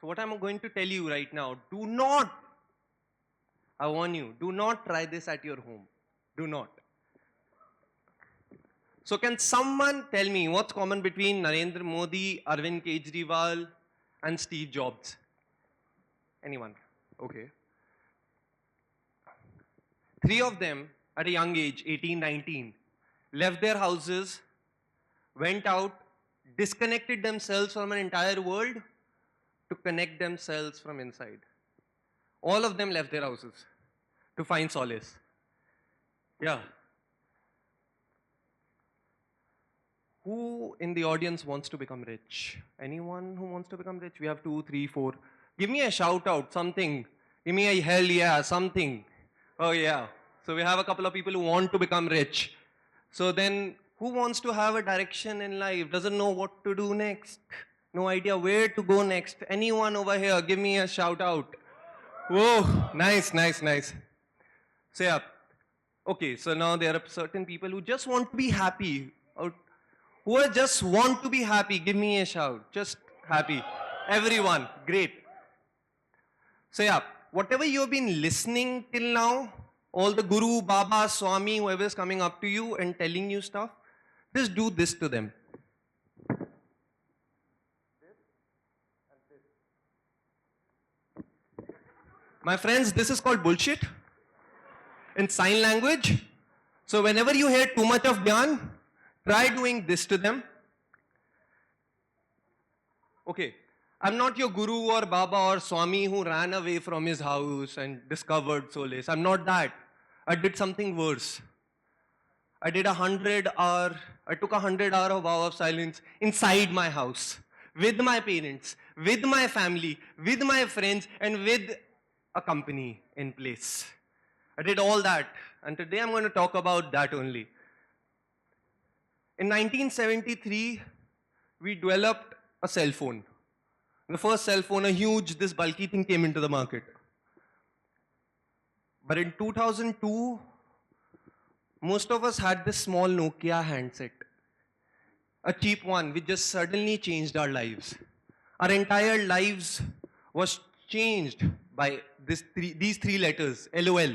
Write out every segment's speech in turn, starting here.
So what I'm going to tell you right now, do not, I warn you, do not try this at your home. Do not. So can someone tell me what's common between Narendra Modi, Arvind Kejriwal, and Steve Jobs? Anyone? Okay. Three of them at a young age, 18, 19, left their houses, went out, disconnected themselves from an entire world to connect themselves from inside. All of them left their houses to find solace. Yeah. Who in the audience wants to become rich? Anyone who wants to become rich? We have two, three, four. Give me a shout out, something. Give me a hell yeah, something. Oh yeah. So we have a couple of people who want to become rich. So then who wants to have a direction in life? Doesn't know what to do next? No idea where to go next? Anyone over here? Give me a shout out. Whoa, nice, nice, nice. So yeah. Okay, so now there are certain people who just want to be happy. Or who just want to be happy, give me a shout. Just happy. Everyone, great. So yeah, whatever you've been listening till now, all the Guru, Baba, Swami, whoever is coming up to you and telling you stuff, just do this to them. My friends, this is called bullshit in sign language. So whenever you hear too much of Gyan, try doing this to them. Okay, I'm not your guru or Baba or Swami who ran away from his house and discovered solace. I'm not that. I did something worse. I did I took 100 hour of vow of silence inside my house, with my parents, with my family, with my friends, and with a company in place. I did all that, and today I'm going to talk about that only. In 1973, we developed a cell phone. The first cell phone, a huge, this bulky thing came into the market. But in 2002, most of us had this small Nokia handset, a cheap one, which just suddenly changed our lives. Our entire lives was changed by these three letters, LOL.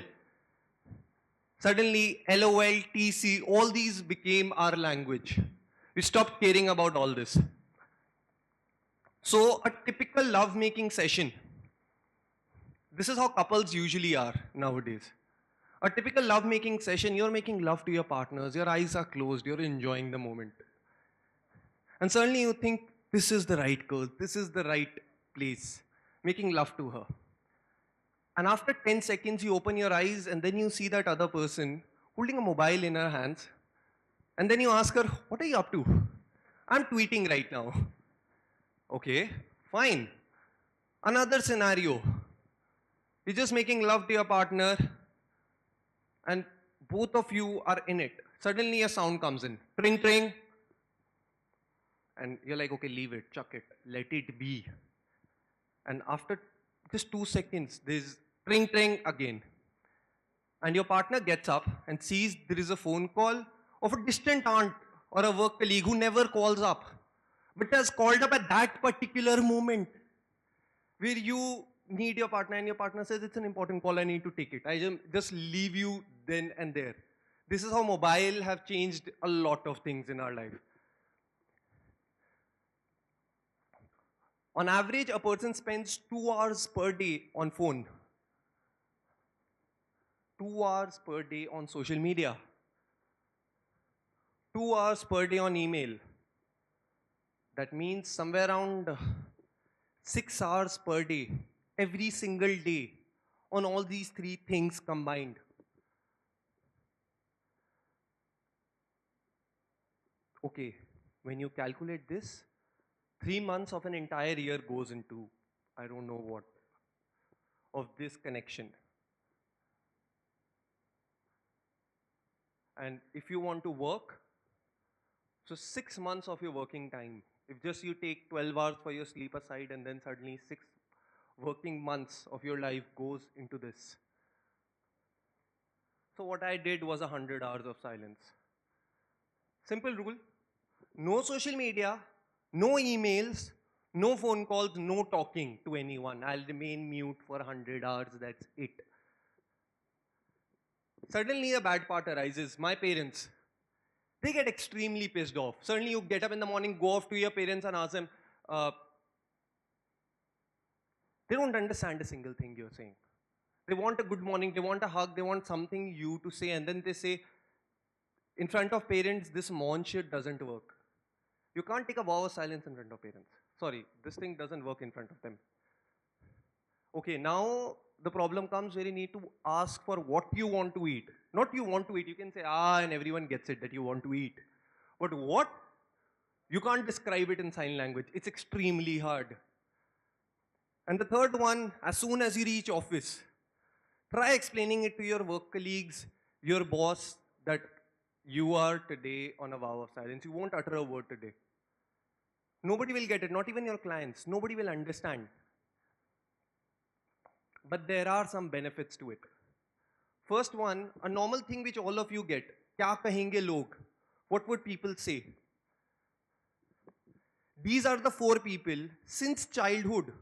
Suddenly, LOL, TC, all these became our language. We stopped caring about all this. So, a typical love-making session. This is how couples usually are nowadays. A typical love-making session, you're making love to your partners, your eyes are closed, you're enjoying the moment. And suddenly you think, this is the right girl, this is the right place, making love to her. And after 10 seconds, you open your eyes and then you see that other person holding a mobile in her hands. And then you ask her, what are you up to? I'm tweeting right now. Okay, fine. Another scenario. You're just making love to your partner and both of you are in it. Suddenly a sound comes in. Tring, tring. And you're like, okay, leave it, chuck it, let it be. And after just 2 seconds, there's tring, tring again. And your partner gets up and sees there is a phone call of a distant aunt or a work colleague who never calls up, but has called up at that particular moment where you need your partner and your partner says, it's an important call, I need to take it. I just leave you then and there. This is how mobile have changed a lot of things in our life. On average, a person spends 2 hours per day on phone, 2 hours per day on social media, 2 hours per day on email. That means somewhere around 6 hours per day, every single day, on all these three things combined. Okay, when you calculate this, 3 months of an entire year goes into, I don't know what, of this connection. And if you want to work, so 6 months of your working time, if just you take 12 hours for your sleep aside and then suddenly 6 working months of your life goes into this. So what I did was 100 hours of silence. Simple rule, no social media, no emails, No phone calls, no talking to anyone. I'll remain mute for 100 hours, that's it. Suddenly a bad part arises. My parents, they get extremely pissed off. Suddenly you get up in the morning, go off to your parents and ask them, uh, they don't understand a single thing you're saying. They want a good morning, they want a hug, they want something you to say, and then they say, in front of parents, this mon shit doesn't work. You can't take a vow of silence in front of parents. Sorry, this thing doesn't work in front of them. Okay, now the problem comes where you need to ask for what you want to eat. Not you want to eat, you can say, and everyone gets it that you want to eat. But what? You can't describe it in sign language. It's extremely hard. And the third one, as soon as you reach office, try explaining it to your work colleagues, your boss, that you are today on a vow of silence. You won't utter a word today. Nobody will get it, not even your clients. Nobody will understand. But there are some benefits to it. First one, a normal thing which all of you get. Kya kahenge log? What would people say? These are the 4 people since childhood,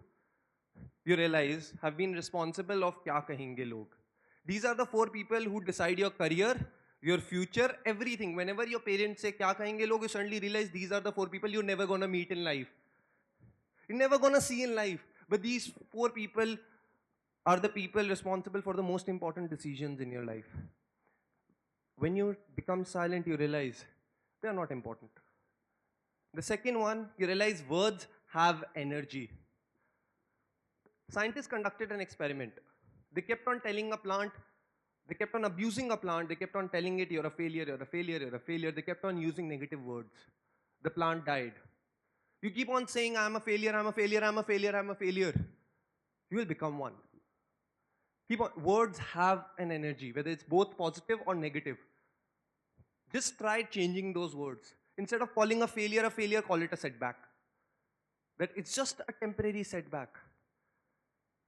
you realize, have been responsible of kya kahenge log. These are the 4 people who decide your career, your future, everything. Whenever your parents say kya kahenge log, you suddenly realize these are the 4 people you're never gonna meet in life. You're never gonna see in life. But these 4 people are the people responsible for the most important decisions in your life. When you become silent, you realize they are not important. The second one, you realize words have energy. Scientists conducted an experiment. They kept on telling a plant, they kept on abusing a plant, they kept on telling it, you're a failure, you're a failure, you're a failure. They kept on using negative words. The plant died. You keep on saying, I'm a failure, I'm a failure, I'm a failure, I'm a failure. You will become one. Keep on. Words have an energy, whether it's both positive or negative. Just try changing those words. Instead of calling a failure, call it a setback. That it's just a temporary setback.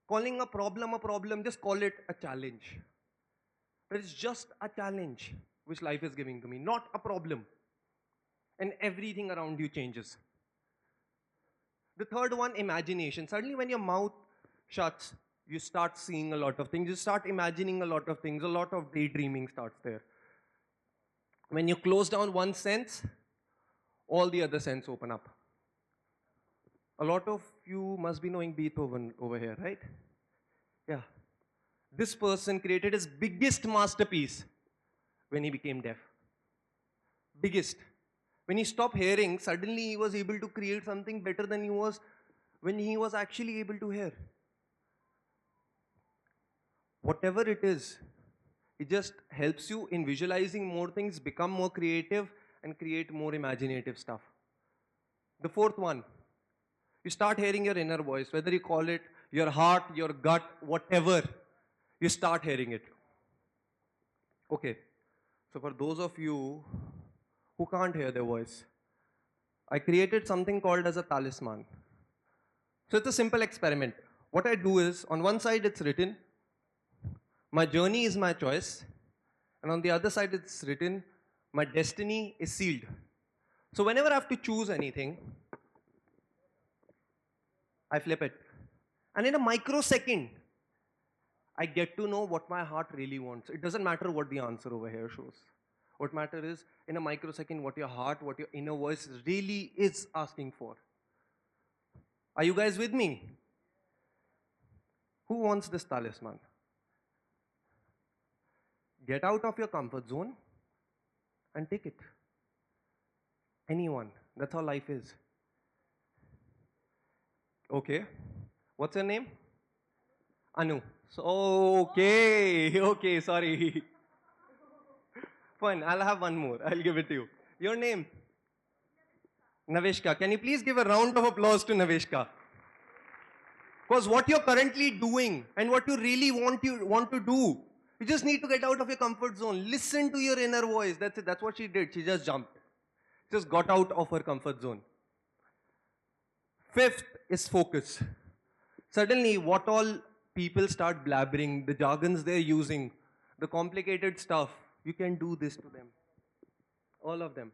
Calling a problem, just call it a challenge. That is just a challenge which life is giving to me, not a problem. And everything around you changes. The third one, imagination. Suddenly when your mouth shuts, you start seeing a lot of things. You start imagining a lot of things. A lot of daydreaming starts there. When you close down one sense, all the other senses open up. A lot of you must be knowing Beethoven over here, right? Yeah. This person created his biggest masterpiece when he became deaf. Biggest. When he stopped hearing, suddenly he was able to create something better than he was when he was actually able to hear. Whatever it is, it just helps you in visualizing more things, become more creative, and create more imaginative stuff. The fourth one, you start hearing your inner voice, whether you call it your heart, your gut, whatever, you start hearing it. Okay, so for those of you who can't hear their voice, I created something called as a talisman. So it's a simple experiment. What I do is, on one side it's written, my journey is my choice, and on the other side it's written, my destiny is sealed. So whenever I have to choose anything, I flip it. And in a microsecond, I get to know what my heart really wants. It doesn't matter what the answer over here shows. What matters is, in a microsecond, what your heart, what your inner voice really is asking for. Are you guys with me? Who wants this talisman? Get out of your comfort zone and take it. Anyone. That's how life is. Okay. What's your name? Anu. So, okay, sorry. Fine, I'll have one more. I'll give it to you. Your name? Naveshka. Can you please give a round of applause to Naveshka? Because what you're currently doing and what you really want to do, you just need to get out of your comfort zone. Listen to your inner voice. That's it. That's what she did. She just jumped. Just got out of her comfort zone. Fifth is focus. Suddenly, what all people start blabbering, the jargons they're using, the complicated stuff, you can do this to them. All of them.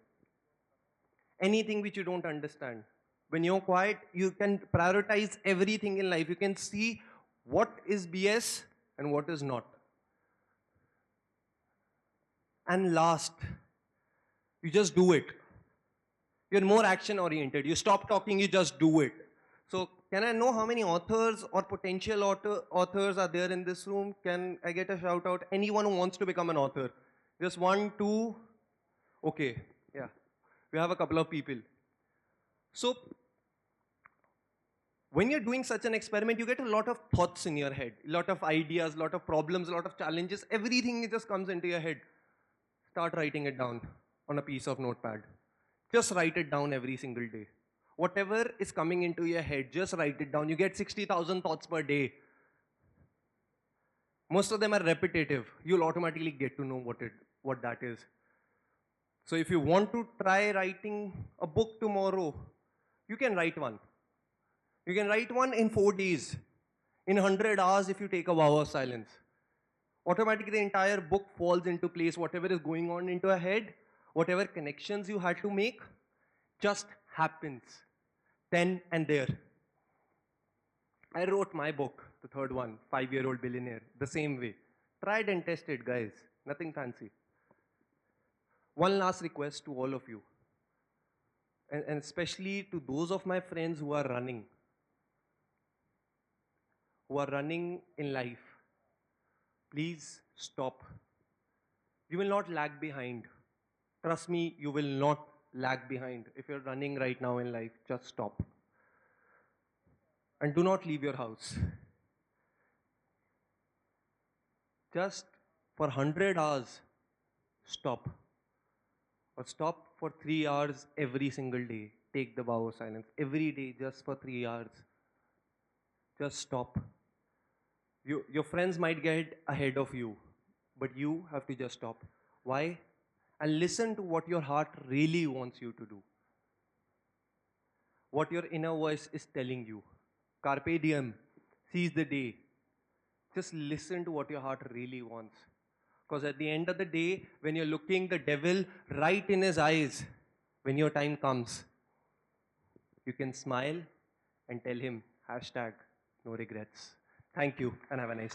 Anything which you don't understand, When you're quiet, you can prioritize everything in life. You can see what is BS and what is not. And last, you just do it. You're more action oriented. You stop talking, you just do it. So can I know how many authors or potential authors are there in this room? Can I get a shout out? Anyone who wants to become an author? Just one, two. Okay, yeah. We have a couple of people. So when you're doing such an experiment, you get a lot of thoughts in your head, a lot of ideas, a lot of problems, a lot of challenges. Everything just comes into your head. Start writing it down on a piece of notepad. Just write it down every single day. Whatever is coming into your head, just write it down. You get 60,000 thoughts per day. Most of them are repetitive. You'll automatically get to know what that is. So if you want to try writing a book tomorrow, you can write one. You can write one in 4 days, in 100 hours if you take a vow of silence. Automatically the entire book falls into place. Whatever is going on into your head, whatever connections you had to make, just happens then and there. I wrote my book, the third one, 5-year-old billionaire, the same way. Tried and tested, guys. Nothing fancy. One last request to all of you, and especially to those of my friends who are running in life. Please stop. You will not lag behind. Trust me, you will not lag behind. If you're running right now in life, just stop. And do not leave your house. Just for 100 hours, stop. Or stop for 3 hours every single day. Take the vow of silence. Every day, just for 3 hours. Just stop. Your friends might get ahead of you, but you have to just stop. Why? And listen to what your heart really wants you to do. What your inner voice is telling you. Carpe diem. Seize the day. Just listen to what your heart really wants. Because at the end of the day, when you're looking the devil right in his eyes, when your time comes, you can smile and tell him, hashtag, no regrets. Thank you and have a nice day.